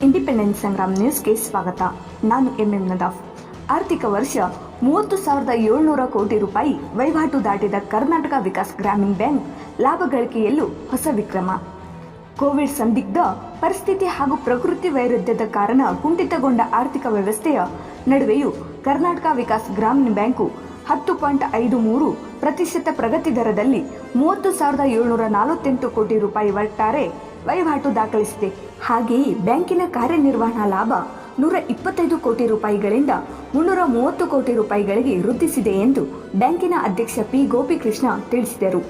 Independence Sangram ನ್ಯೂಸ್ಗೆ ಸ್ವಾಗತ. ನಾನು ಎಂಎಂ ನದಾಫ್. ಆರ್ಥಿಕ ವರ್ಷ 30,700 ಕೋಟಿ ರೂಪಾಯಿ ವಹಿವಾಟು ದಾಟಿದ ಕರ್ನಾಟಕ ವಿಕಾಸ್ ಗ್ರಾಮೀಣ ಬ್ಯಾಂಕ್ ಲಾಭ ಗಳಿಕೆಯಲ್ಲೂ ಹೊಸ ವಿಕ್ರಮ. ಕೋವಿಡ್ ಸಂದಿಗ್ಧ ಪರಿಸ್ಥಿತಿ ಹಾಗೂ ಪ್ರಕೃತಿ ವೈರುಧ್ಯದ ಕಾರಣ ಕುಂಠಿತಗೊಂಡ ಆರ್ಥಿಕ ವ್ಯವಸ್ಥೆಯ ನಡುವೆಯೂ ಕರ್ನಾಟಕ ವಿಕಾಸ್ ಗ್ರಾಮೀಣ ಬ್ಯಾಂಕು 10.53% ಪ್ರಗತಿ ದರದಲ್ಲಿ 30,748 ಕೋಟಿ ರೂಪಾಯಿ ಒಟ್ಟಾರೆ ವಹಿವಾಟು ದಾಖಲಿಸಿದೆ. ಹಾಗೆಯೇ ಬ್ಯಾಂಕಿನ ಕಾರ್ಯನಿರ್ವಹಣಾ ಲಾಭ 125 ಕೋಟಿ ರೂಪಾಯಿಗಳಿಂದ 330 ಕೋಟಿ ರೂಪಾಯಿಗಳಿಗೆ ವೃದ್ಧಿಸಿದೆ ಎಂದು ಬ್ಯಾಂಕಿನ ಅಧ್ಯಕ್ಷ ಪಿ ಗೋಪಿಕೃಷ್ಣ ತಿಳಿಸಿದರು.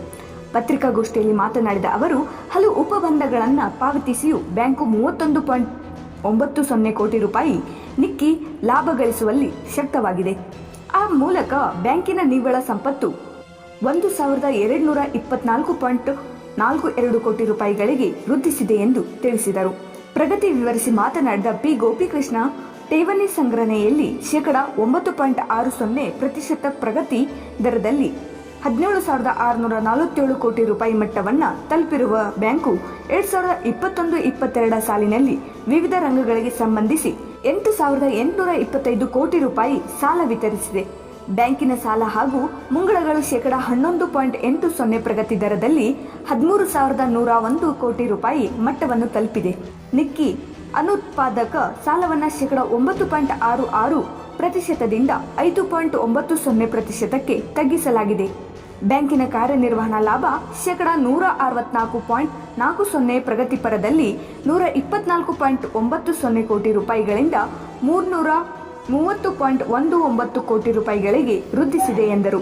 ಪತ್ರಿಕಾಗೋಷ್ಠಿಯಲ್ಲಿ ಮಾತನಾಡಿದ ಅವರು, ಹಲವು ಉಪಬಂಧಗಳನ್ನು ಪಾವತಿಸಿಯೂ ಬ್ಯಾಂಕು 31.90 ಕೋಟಿ ರೂಪಾಯಿ ನಿಕ್ಕಿ ಲಾಭ ಗಳಿಸುವಲ್ಲಿ ಶಕ್ತವಾಗಿದೆ. ಆ ಮೂಲಕ ಬ್ಯಾಂಕಿನ ನಿವ್ವಳ ಸಂಪತ್ತು 1,224.42 ಕೋಟಿ ರೂಪಾಯಿಗಳಿಗೆ ವೃದ್ಧಿಸಿದೆ ಎಂದು ತಿಳಿಸಿದರು. ಪ್ರಗತಿ ವಿವರಿಸಿ ಮಾತನಾಡಿದ ಪಿ ಗೋಪಿಕೃಷ್ಣ, ಠೇವಣಿ ಸಂಗ್ರಹಣೆಯಲ್ಲಿ 9.60% ಪ್ರಗತಿ ದರದಲ್ಲಿ 17,647 ಕೋಟಿ ರೂಪಾಯಿ ಮಟ್ಟವನ್ನು ತಲುಪಿರುವ ಬ್ಯಾಂಕು 2021-22 ಸಾಲಿನಲ್ಲಿ ವಿವಿಧ ರಂಗಗಳಿಗೆ ಸಂಬಂಧಿಸಿ 8,825 ಕೋಟಿ ರೂಪಾಯಿ ಸಾಲ ವಿತರಿಸಿದೆ. ಬ್ಯಾಂಕಿನ ಸಾಲ ಹಾಗೂ ಮುಂಗಡಗಳು 11.80% ಪ್ರಗತಿ ದರದಲ್ಲಿ 13,101 ಕೋಟಿ ರೂಪಾಯಿ ಮಟ್ಟವನ್ನು ತಲುಪಿದೆ. ನಿಕ್ಕಿ ಅನುತ್ಪಾದಕ ಸಾಲವನ್ನು 9.66% 5.90% ತಗ್ಗಿಸಲಾಗಿದೆ. ಬ್ಯಾಂಕಿನ ಕಾರ್ಯನಿರ್ವಹಣಾ ಲಾಭ 164.40% ಪ್ರಗತಿಪರದಲ್ಲಿ 124.90 ಕೋಟಿ ರೂಪಾಯಿಗಳಿಂದ 330.19 ಕೋಟಿ ರೂಪಾಯಿಗಳಿಗೆ ವೃದ್ಧಿಸಿದೆ ಎಂದರು.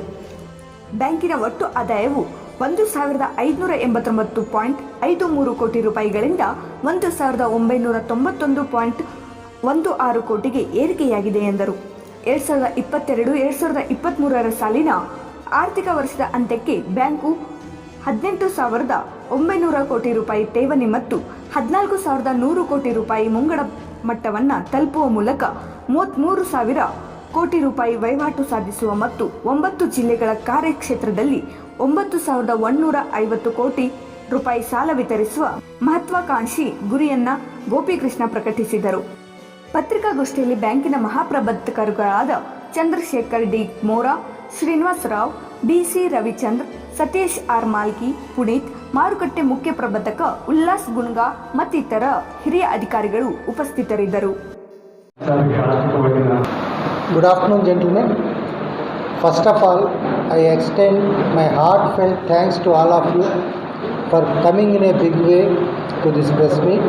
ಬ್ಯಾಂಕಿನ ಒಟ್ಟು ಆದಾಯವು 1,589.53 ಕೋಟಿ ರೂಪಾಯಿಗಳಿಂದ 1,991.16 ಕೋಟಿಗೆ ಏರಿಕೆಯಾಗಿದೆ ಎಂದರು. 2022-2023 ಸಾಲಿನ ಆರ್ಥಿಕ ವರ್ಷದ ಅಂತ್ಯಕ್ಕೆ ಬ್ಯಾಂಕು 18,900 ಕೋಟಿ ರೂಪಾಯಿ ಠೇವಣಿ ಮತ್ತು 14,100 ಕೋಟಿ ರೂಪಾಯಿ ಮುಂಗಡ ಮಟ್ಟವನ್ನು ತಲುಪುವ ಮೂಲಕ 33,000 ಕೋಟಿ ರೂಪಾಯಿ ವಹಿವಾಟು ಸಾಧಿಸುವ ಮತ್ತು 9 ಜಿಲ್ಲೆಗಳ ಕಾರ್ಯಕ್ಷೇತ್ರದಲ್ಲಿ 9,150 ಕೋಟಿ ರೂಪಾಯಿ ಸಾಲ ವಿತರಿಸುವ ಮಹತ್ವಾಕಾಂಕ್ಷಿ ಗುರಿಯನ್ನ ಗೋಪಿಕೃಷ್ಣ ಪ್ರಕಟಿಸಿದರು. ಪತ್ರಿಕಾಗೋಷ್ಠಿಯಲ್ಲಿ ಬ್ಯಾಂಕಿನ ಮಹಾಪ್ರಬಂಧಕರುಗಳಾದ ಚಂದ್ರಶೇಖರ್ ಡಿ ಮೋರಾ, ಶ್ರೀನಿವಾಸ್ ರಾವ್, ಬಿಸಿ ರವಿಚಂದ್ರ, ಸತೀಶ್ ಆರ್ ಮಾಲ್ಕಿ, ಪುನೀತ್, ಮಾರುಕಟ್ಟೆ ಮುಖ್ಯ ಪ್ರಬಂಧಕ ಉಲ್ಲಾಸ್ ಗುನ್ಗಾ ಮತ್ತಿತರ ಹಿರಿಯ ಅಧಿಕಾರಿಗಳು ಉಪಸ್ಥಿತರಿದ್ದರು. Good afternoon, gentlemen. First of all, I extend my heartfelt thanks to all of you for coming in a big way to this press meet.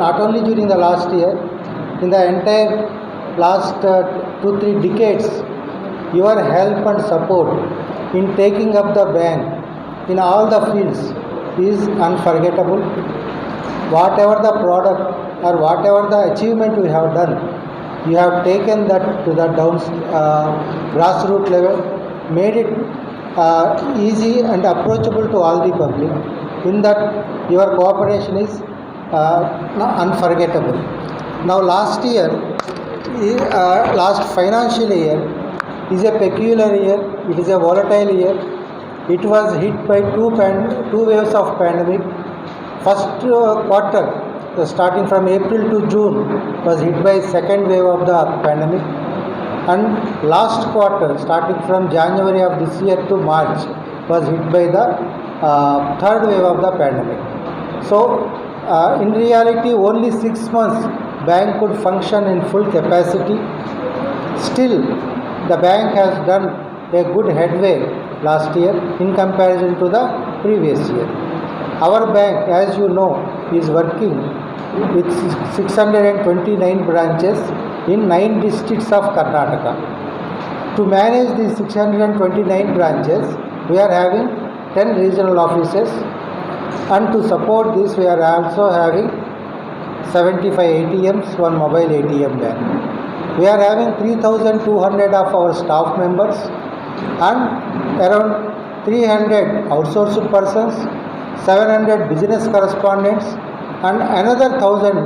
Not only during the last year, in the entire last 2-3 decades, your help and support in taking up the bank in all the fields is unforgettable. Whatever the product or whatever the achievement we have done, you have taken that to the grassroots level, made it easy and approachable to all the public. In that, your cooperation is unforgettable. Now, last financial year is a peculiar year. It is a volatile year. It was hit by two waves of pandemic. First quarter, starting from April to June, was hit by second wave of the pandemic, and last quarter, starting from January of this year to March, was hit by the third wave of the pandemic. So, in reality, only 6 months bank could function in full capacity. Still, the bank has done a good headway last year in comparison to the previous year. Our bank, as you know, is working with 629 branches in 9 districts of Karnataka. To manage these 629 branches, we are having 10 regional offices, and to support this, we are also having 75 ATMs, one mobile ATM van. We are having 3,200 of our staff members and around 300 outsourced persons, 700 business correspondents, and another 1,000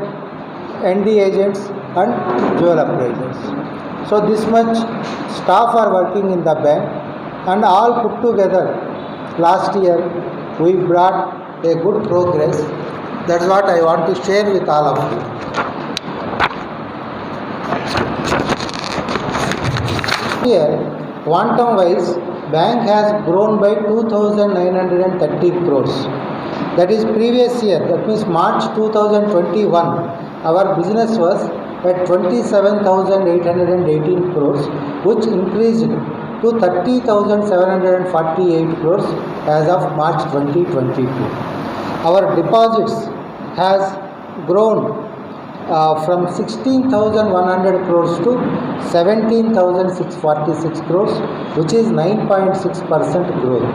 ND agents and jewel appraisers. So this much staff are working in the bank, and all put together last year we brought a good progress That's what I want to share with all of you. Here, quantum wise, bank has grown by 2,930 crores. That is previous year, that means March 2021, our business was at 27,818 crores, which increased to 30,748 crores as of March 2022. Our deposits has grown from 16,100 crores to 17,646 crores, which is 9.6% growth.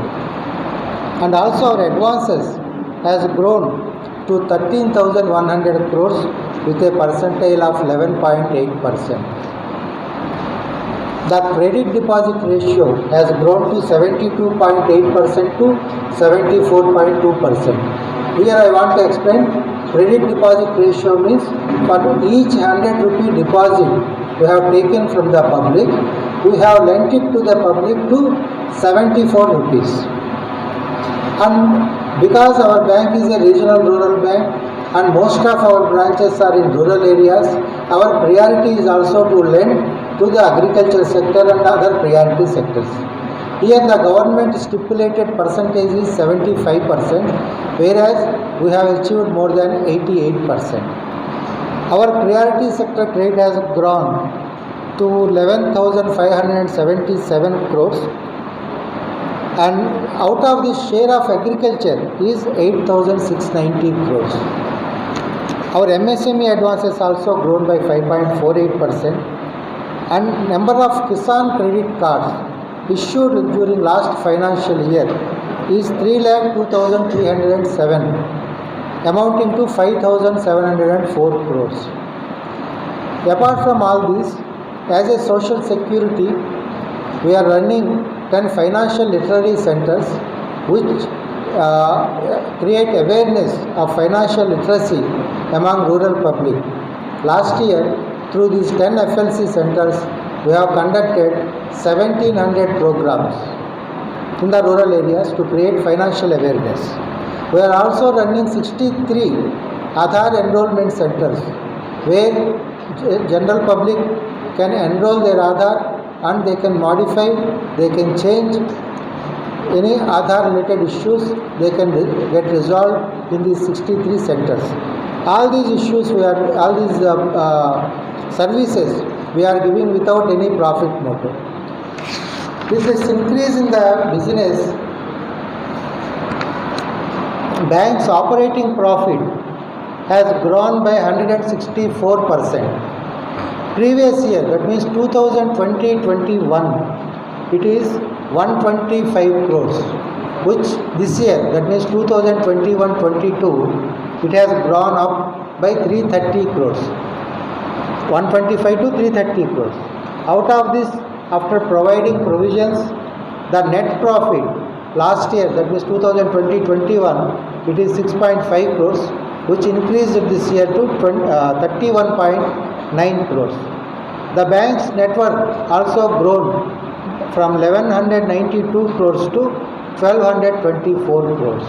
And also our advances has grown to 13,100 crores with a percentile of 11.8%. The credit deposit ratio has grown to 72.8% to 74.2%. Here I want to explain. Credit deposit ratio means for each 100 rupee deposit we have taken from the public, we have lent it to the public to 74 rupees. And because our bank is a regional rural bank and most of our branches are in rural areas, our priority is also to lend to the agriculture sector and other priority sectors. Here the government stipulated percentage is 75%, whereas we have achieved more than 88%. Our priority sector trade has grown to 11,577 crores, and out of this share of agriculture is 8,690 crores. Our MSME advances also grown by 5.48%, and number of Kisan credit cards issued during last financial year is 3,02,307, amounting to 5,704 crores. Apart from all this, as a social security, we are running 10 financial literary centers which create awareness of financial literacy among rural public. Last year, through these 10 FLC centers, we have conducted 1,700 programs in the rural areas to create financial awareness. We are also running 63 Aadhaar enrollment centers where general public can enroll their Aadhaar and they can modify, they can change any Aadhaar related issues, they can get resolved in these 63 centers. All these issues, services we are giving without any profit motive. This increase in the business, bank's operating profit has grown by 164%. Previous year, that means 2020-21, it is 125 crores, which this year, that means 2021-22, it has grown up by 330 crores. 125 to 330 crores. Out of this, after providing provisions, the net profit last year, that means 2020-21, it is 6.5 crores, which increased this year to 31.9 crores. The bank's net worth also grown from 1192 crores to 1224 crores.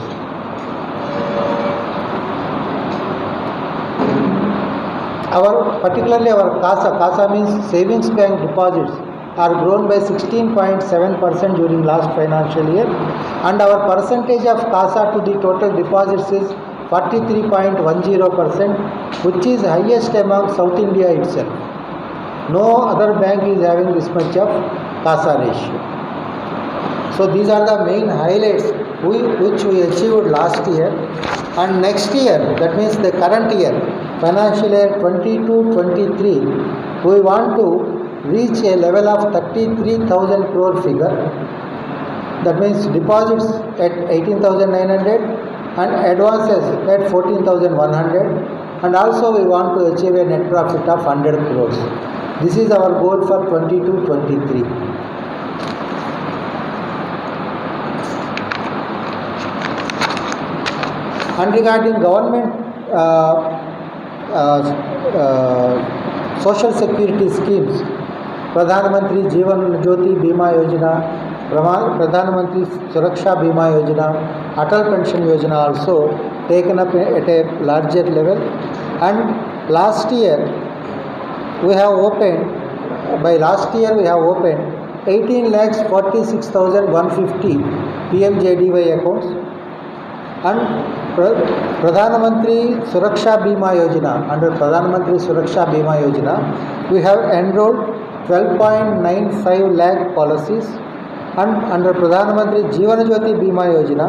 Particularly our CASA means savings bank deposits are grown by 16.7% during last financial year, and our percentage of CASA to the total deposits is 43.10%, which is highest among South India itself. No other bank is having this much of CASA ratio. So these are the main highlights which we achieved last year, and next year, that means the current year, financial year 22-23, we want to reach a level of 33,000 crore figure. That means deposits at 18,900 and advances at 14,100, and also we want to achieve a net profit of 100 crores. This is our goal for 22-23. And regarding government social security schemes, Pradhan Mantri Jeevan Jyoti Bima Yojana, Pradhan Mantri Suraksha Bima Yojana, Atal Pension Yojana also, taken up at a larger level. And last year we have opened 18,46,150 PMJDY accounts, and Pradhan Mantri Suraksha Bima Yojana, under Pradhan Mantri Suraksha Bima Yojana, we have enrolled 12.95 lakh policies, and under Pradhan Mantri Jeevan Jyoti Bima Yojana,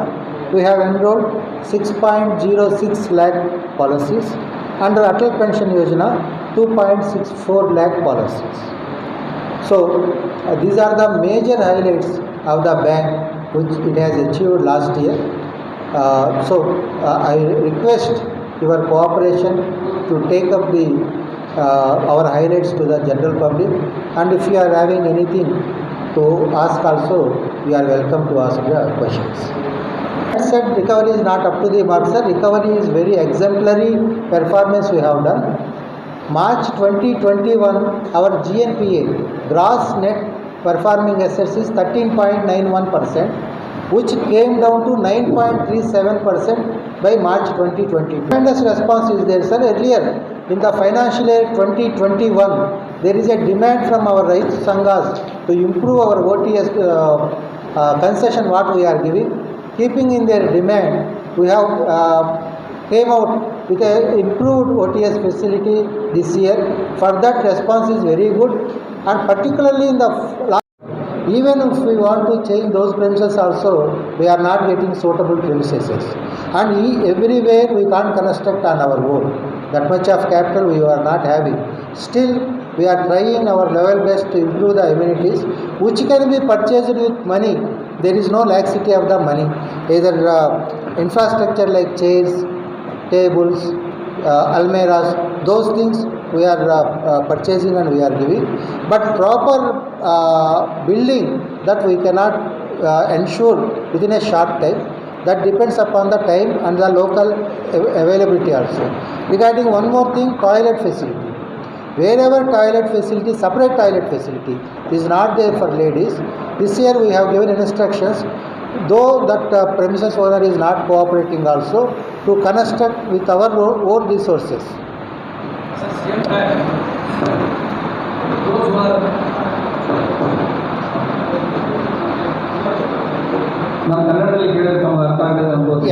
we have enrolled 6.06 lakh policies. Under Atal Pension Yojana, 2.64 lakh policies. So these are the major highlights of the bank which it has achieved last year. I request your cooperation to take up our highlights to the general public, and if you are having anything to ask also, you are welcome to ask the questions. I said recovery is not up to the mark, sir. Recovery is very exemplary performance we have done. March 2021, our GNPA, gross net performing assets, is 13.91%, which came down to 9.37% by March 2020. Tremendous response is there, sir. Earlier, in the financial year 2021, there is a demand from our rights sanghas to improve our OTS concession what we are giving. Keeping in their demand, we have came out with an improved OTS facility this year. For that, response is very good, and particularly in the even if we want to change those premises also, we are not getting suitable premises, and everywhere we can't construct on our own. That much of capital we are not having. Still, we are trying our level best to improve the amenities which can be purchased with money. There is no laxity of the money. Either infrastructure like chairs, tables, almirahs, those things we are purchasing and we are giving. But proper building, that we cannot ensure within a short time. That depends upon the time and the local availability also. Regarding one more thing, toilet facility. Wherever toilet facility, separate toilet facility is not there for ladies, this year we have given instructions, though that premises owner is not cooperating also, to construct with our own resources. Same time, those who are ನಮ್ಮ ಕನ್ನಡದಲ್ಲಿ ಕೇಳಿದ್ರೆ ತಮಗೆ ಅರ್ಥ ಆಗದೆ ಅನ್ಬೋದು.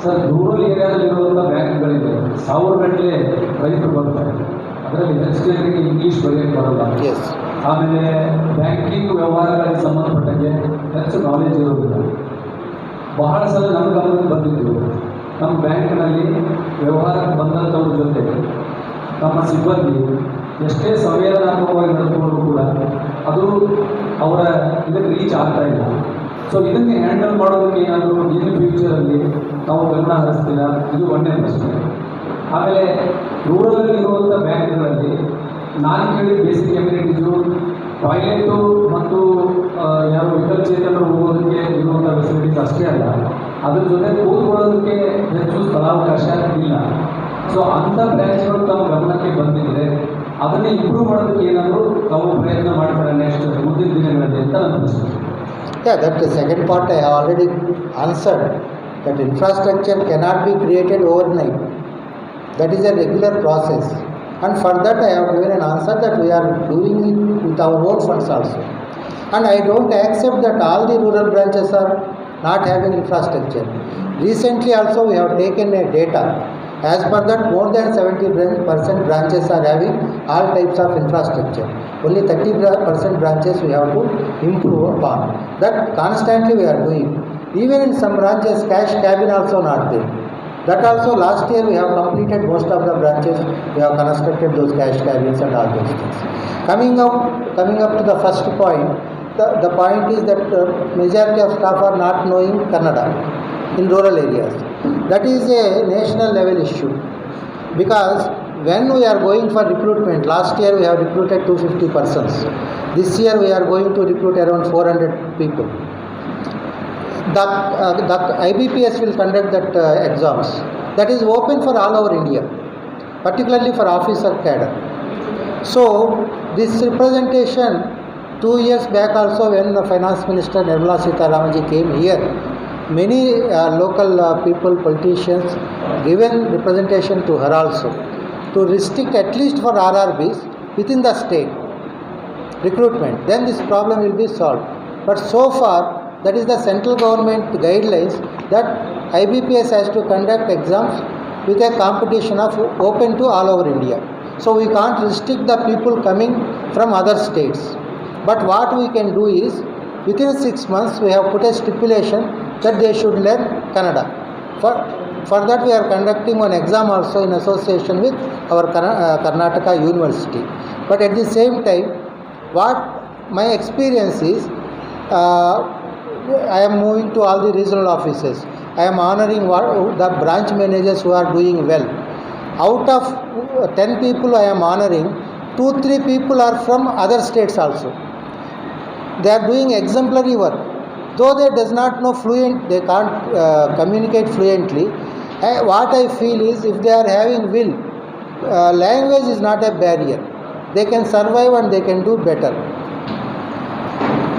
Sir, rural ಏರಿಯಾದಲ್ಲಿರುವಂಥ ಬ್ಯಾಂಕ್ಗಳಿದೆ, 1000 ಗಟ್ಟಲೆ ರೈತರು ಬರ್ತಾರೆ. ಅದರಲ್ಲಿ ಹೆಚ್ಚಿಗೆ ಇಂಗ್ಲೀಷ್ ಬರೆಯೋಕ್ಕೆ ಬರಲ್ಲ. ಆಮೇಲೆ ಬ್ಯಾಂಕಿಂಗ್ ವ್ಯವಹಾರಗಳಿಗೆ ಸಂಬಂಧಪಟ್ಟಂಗೆ ಹೆಚ್ಚು ನಾಲೆಜ್ ಇರೋದಿಲ್ಲ. ಬಹಳ ಸಲ ನಮ್ಮ ಗಮನಕ್ಕೆ ಬಂದಿದ್ದು, ನಮ್ಮ ಬ್ಯಾಂಕ್ನಲ್ಲಿ ವ್ಯವಹಾರಕ್ಕೆ ಬಂದಂಥವ್ರ ಜೊತೆ ನಮ್ಮ ಸಿಬ್ಬಂದಿ ಎಷ್ಟೇ ಸಂವೇದನಾತ್ಮಕವಾಗಿ ನಡೆದುಕೊಂಡ್ರೂ ಕೂಡ ಅದು ಅವರ ಇದಕ್ಕೆ ರೀಚ್ ಆಗ್ತಾ ಇಲ್ಲ. ಸೊ ಇದಕ್ಕೆ ಹ್ಯಾಂಡಲ್ ಮಾಡೋದಕ್ಕೆ ಏನಾದರೂ ಇನ್ ಫ್ಯೂಚರಲ್ಲಿ ನಾವು ಗಮನ ಹರಿಸ್ತೀರಾ? ಇದು ಒಂದೇ ಪ್ರಶ್ನೆ. ಆಮೇಲೆ ರೂರಲಲ್ಲಿ ಇರುವಂಥ ಬ್ಯಾಂಕ್ಗಳಲ್ಲಿ ನಾನು ಕೇಳಿದ ಬೇಸಿಕ್ ಅಮ್ಯುನಿಟೀಸು, ಟಾಯ್ಲೆಟು ಮತ್ತು ಯಾರು ವಿಕಲಚೇತನರು ಹೋಗೋದಕ್ಕೆ ಇರುವಂಥ ಫೆಸಿಲಿಟೀಸ್ ಅಷ್ಟೇ ಅಲ್ಲ, ಅದ್ರ ಜೊತೆ ಕೂತ್ಕೊಳ್ಳೋದಕ್ಕೆ ಹೆಚ್ಚು ಸ್ಥಳಾವಕಾಶ ಇಲ್ಲ. ಸೊ ಅಂಥ ಬ್ರ್ಯಾಂಚ್ಗಳು ತಮ್ಮ ಗಮನಕ್ಕೆ ಬಂದಿದ್ದರೆ ಅದನ್ನೇ ಇಂಪ್ರೂವ್ ಮಾಡೋದಕ್ಕೆ ಏನಾದರೂ ತಾವು ಪ್ರಯತ್ನ ಮಾಡ್ತಾರೆ ನೆಕ್ಸ್ಟ್ ಮುಂದಿನ ದಿನಗಳಲ್ಲಿ ಅಂತ ನನ್ನ ಪ್ರಶ್ನೆ. Yeah, that the second part I have already answered, that infrastructure cannot be created overnight. That is a regular process, and for that I have given an answer that we are doing it with our own funds also. And I don't accept that all the rural branches are not having infrastructure. Recently also we have taken a data. As per that, more than 70% branches are having all types of infrastructure. Only 30% branches we have to improve upon. That constantly we are doing. Even in some branches, cash cabin also not there. That also last year we have completed most of the branches. We have constructed those cash cabins and all those things. Coming up to the first point, the point is that majority of staff are not knowing Kannada in rural areas. That is a national level issue, because when we are going for recruitment, last year we have recruited 250 persons. This year we are going to recruit around 400 people. The IBPS will conduct that exams. That is open for all over India, particularly for officer cadre. So this representation, 2 years back also, when the Finance Minister Nirmala Sitharaman ji came here, many local people, politicians, given representation to her also to restrict at least for RRBs within the state recruitment. Then this problem will be solved. But so far, that is the central government guidelines that IBPS has to conduct exams with a competition of open to all over India. So we can't restrict the people coming from other states. But what we can do is, within 6 months, we have put a stipulation that they should learn Kannada. For that, we are conducting one exam also in association with our Karnataka University. But at the same time, what my experience is, I am moving to all the regional offices. I am honoring the branch managers who are doing well. Out of 10 people I am honoring, 2-3 people are from other states also. They are doing exemplary work. Though they does not know fluent, they can't communicate fluently. What I feel is, if they are having will, language is not a barrier. They can survive and they can do better.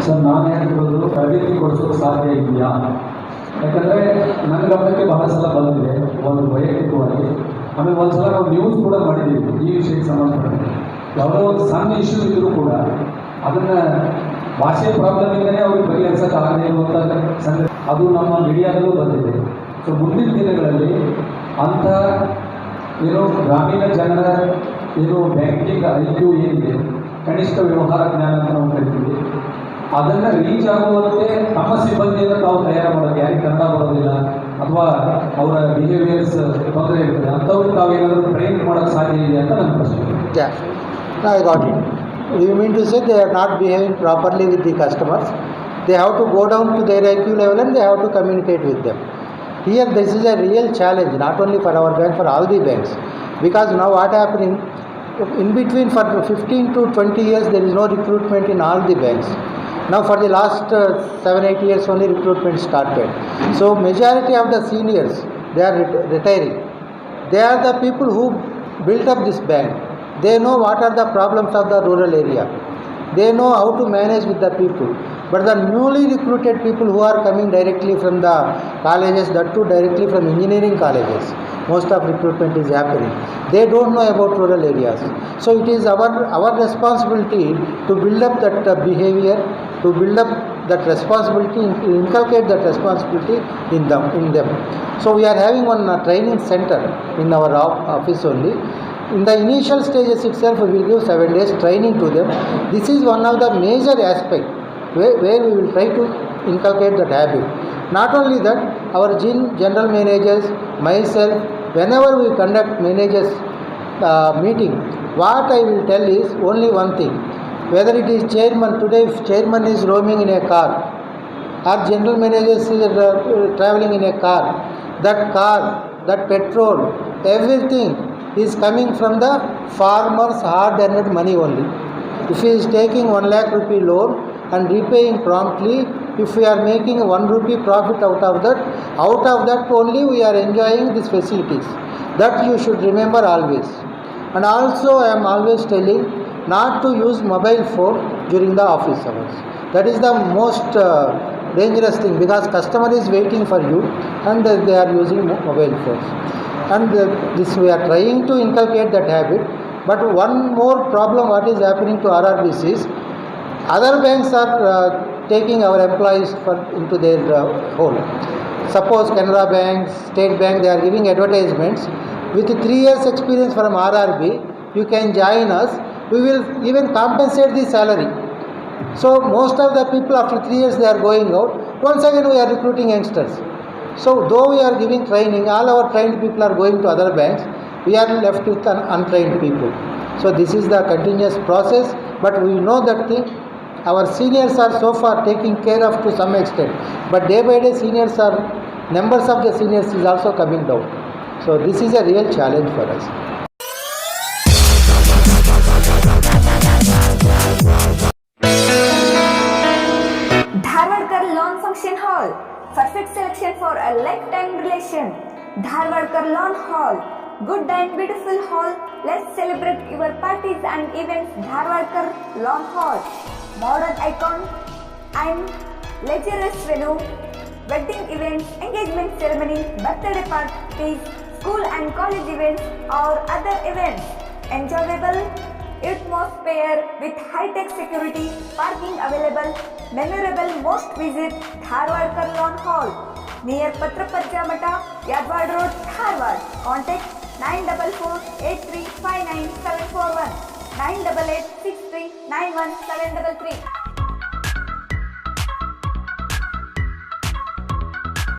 Sir, ನಾನು ಹೇಳಿರೋದು ತರಬೇತಿ ಕೊಡಿಸೋದು ಸಾಧ್ಯ ಇದೆಯಾ? ಯಾಕಂದರೆ ನನ್ನ ಗಮನಕ್ಕೆ ಬಹಳ ಸಲ ಬಂದಿದೆ, ಒಂದು ವೈಯಕ್ತಿಕವಾಗಿ. ಆಮೇಲೆ ಒಂದು ಸಲ ನಾವು ನ್ಯೂಸ್ ಕೂಡ ಮಾಡಿದ್ದೀವಿ ಈ ವಿಷಯಕ್ಕೆ ಸಂಬಂಧಪಟ್ಟಂತೆ. ಯಾವುದೋ ಒಂದು ಸಣ್ಣ ಇಶ್ಯೂ ಇದ್ದರೂ ಕೂಡ ಅದನ್ನು ಭಾಷೆ ಪ್ರಾಬ್ಲಮಿಂದಲೇ ಅವ್ರಿಗೆ ಬಗೆಹರಿಸೋಕೆ ಆಗದೆ ಇರುವಂಥ ಸಂಗತಿ ಅದು ನಮ್ಮ ಮೀಡಿಯಾದಲ್ಲೂ ಬಂದಿದೆ. ಸೊ ಮುಂದಿನ ದಿನಗಳಲ್ಲಿ ಅಂಥ ಗ್ರಾಮೀಣ ಜನರ ಬ್ಯಾಂಕಿಂಗ್ ಐಕ್ಯೂ ಏನಿದೆ, ಕನಿಷ್ಠ ವ್ಯವಹಾರ ಜ್ಞಾನ ಅಂತ ನಾವು ಕರಿತೀವಿ, ಅದನ್ನು ರೀಚ್ ಆಗುವಂತೆ ನಮ್ಮ ಸಿಬ್ಬಂದಿಯನ್ನು ತಾವು ತಯಾರು ಮಾಡೋದು. ಯಾರಿಗೆ ಕನ್ನಡ ಬರೋದಿಲ್ಲ ಅಥವಾ ಅವರ ಬಿಹೇವಿಯರ್ಸ್ ತೊಂದರೆ ಇರ್ತದೆ, ಅಂಥವ್ರಿಗೆ ತಾವೇನಾದರೂ ಟ್ರೈನ್ ಮಾಡೋಕ್ಕೆ ಸಾಧ್ಯ ಇದೆ ಅಂತ ನನ್ನ ಪ್ರಶ್ನೆ. I got it. You mean to say they are not behaving properly with the customers? They have to go down to their IQ level and they have to communicate with them. Here this is a real challenge, not only for our bank, for all the banks. Because now what happening, in between for 15 to 20 years there is no recruitment in all the banks. Now for the last 7-8 years only recruitment started. So majority of the seniors, they are retiring. They are the people who built up this bank. They know what are the problems of the rural area. They know how to manage with the people. But the newly recruited people who are coming directly from the colleges, that too directly from engineering colleges, most of recruitment is happening. They don't know about rural areas. So it is our responsibility to build up that behavior, to build up that responsibility, inculcate that responsibility in them. So we are having one training center in our office only. In the initial stages itself, we will give 7 days training to them. This is one of the major aspects where we will try to inculcate that habit. Not only that, our general managers, myself, whenever we conduct managers meeting, what I will tell is only one thing. Whether it is chairman, today if chairman is roaming in a car, or general managers is traveling in a car, that petrol, everything is coming from the farmer's hard-earned money only. If he is taking 1 lakh rupee loan and repaying promptly, if we are making 1 rupee profit out of that only we are enjoying these facilities. That you should remember always. And also I am always telling not to use mobile phone during the office hours. That is the most dangerous thing, because customer is waiting for you and they are using mobile phones. And this we are trying to inculcate that habit. But one more problem what is happening to RRBs is, other banks are taking our employees into their hold. Suppose Canara Bank, State Bank, they are giving advertisements. With 3 years experience from RRB, you can join us. We will even compensate the salary. So most of the people after 3 years they are going out. Once again we are recruiting youngsters. So though we are giving training, all our trained people are going to other banks, we are left with untrained people. So this is the continuous process, but we know that thing. Our seniors are so far taking care of to some extent, but day by day numbers of the seniors is also coming down. So this is a real challenge for us. Dharwadkar Lawn Function Hall, perfect selection for a lifetime relation. Dharwadkar Lawn Hall, good and beautiful hall. Let's celebrate your parties and events. Dharwadkar Lawn Hall, modern icon and luxurious venue. wedding events, engagement ceremony, birthday parties, school and college events or other events. Enjoyable atmosphere with high-tech security, parking available, memorable most visit Dharwad Karlon Hall near Patrapajja Mata, Yadwad Road, Dharwad. Contact 944-8359-741, 988-6391-733.